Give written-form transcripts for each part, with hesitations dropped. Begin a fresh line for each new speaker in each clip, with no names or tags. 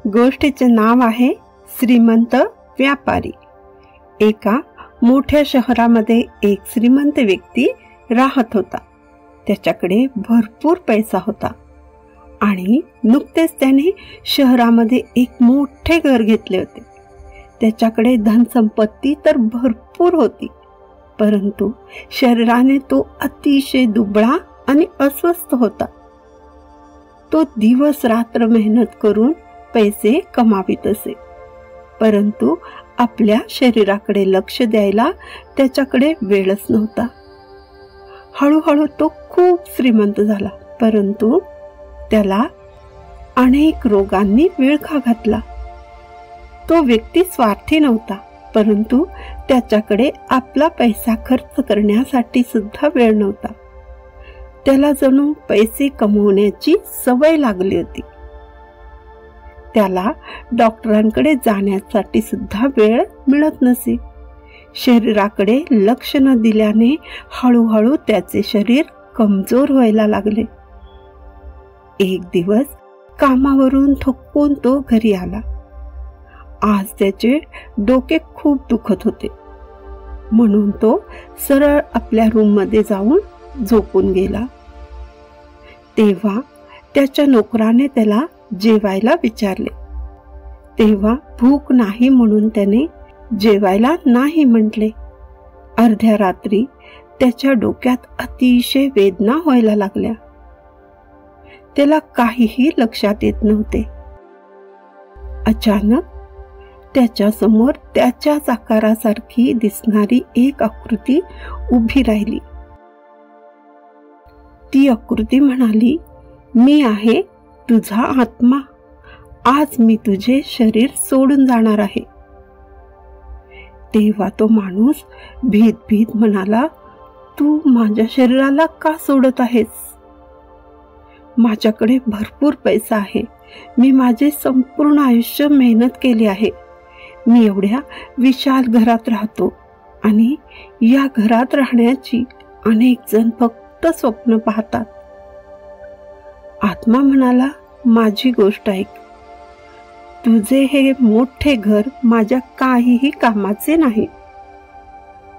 गोष्टीचे नाव आहे श्रीमंत व्यापारी। एका मोठ्या शहरामध्ये एक श्रीमंत व्यक्ती राहत होता। त्याच्याकडे भरपूर पैसा होता आणि नुकतेच त्याने शहरामध्ये एक मोठे घर घेतले होते। त्याच्याकडे धनसंपत्ती तर भरपूर होती, परंतु शरीराने तो अतिशय दुबळा आणि अस्वस्थ होता। तो दिवस रात्र मेहनत करून पैसे कमावित असे, परंतु आपल्या शरीराकडे लक्ष द्यायला त्याच्याकडे वेळच नव्हता। हळूहळू तो खूप श्रीमंत झाला, परंतु त्याला अनेक रोगांनी विळखा घातला। तो व्यक्ती स्वार्थी नव्हता, परंतु त्याच्याकडे आपला पैसा खर्च करण्यासाठी सुद्धा वेळ नव्हता। त्याला जणू पैसे कमवण्याची सवय लागली होती। त्याला डॉक्टरांकडे जाण्यासाठी सुद्धा वेळ मिळत नसे। शरीराकडे लक्ष न दिल्याने हळूहळू त्याचे शरीर कमजोर व्हायला लागले। एक दिवस कामावरून थकून तो घरी आला। आज त्याचे डोके खूप दुखत होते, म्हणून तो सरळ आपल्या रूममध्ये जाऊन झोपून गेला। तेव्हा त्याच्या नोकराने त्याला जेवायला विचारले, तेव्हा भूक नाही म्हणून त्याने जेवायला नाही म्हटले। अर्ध्या रात्री त्याच्या डोक्यात अतिशय वेदना व्हायला लागल्या। त्याला काहीही लक्षात येत नव्हते। अचानक त्याच्या समोर त्याच्याच आकारासारखी दिसणारी एक आकृती उभी राहिली। ती आकृती म्हणाली, मी आहे तुझा आत्मा, आज मी तुझे शरीर सोडून जाणार आहे। तेव्हा तो माणूस भीत भीत म्हणाला, तू माझ्या शरीराला का सोडत आहेस? माझ्याकडे भरपूर पैसा आहे, मी माझे संपूर्ण आयुष्य मेहनत केली आहे। मी एवढ्या विशाल घरात राहतो आणि या घरात राहण्याची अनेक जण फक्त स्वप्न पाहतात। आत्मा म्हणाला, माझी गोष्ट ऐक, तुझे हे मोठे घर माझ्या काहीही कामाचे नाही।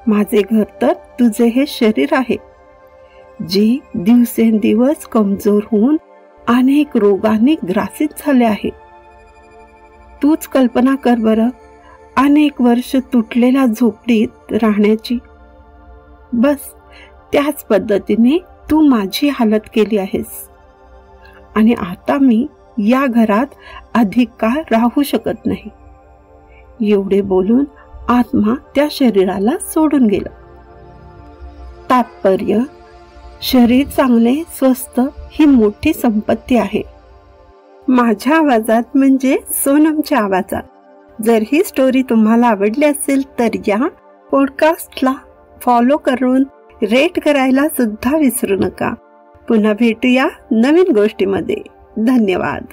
माझे घर तर तुझे हे शरीर आहे, जे दिवसेंदिवस कमजोर होऊन अनेक रोगांनी ग्रासित झाले आहे। तूच कल्पना कर बरं, अनेक वर्ष तुटलेल्या झोपडीत राहण्याची। बस त्याच पद्धतीने तू माझी हालत केली आहेस आणि आता मी या घरात अधिक काळ राहू शकत नाही। एवढे बोलून आत्मा त्या शरीराला सोडून गेला। तात्पर्य, शरीर चांगले स्वस्थ ही मोठी संपत्ती आहे। माझ्या आवाजात म्हणजे सोनमच्या आवाजात। जर ही स्टोरी तुम्हाला आवडली असेल तर या पॉडकास्टला फॉलो करून रेट करायला सुद्धा विसरू नका। पुन्हा भेटूया नवीन गोष्टीमध्ये। धन्यवाद।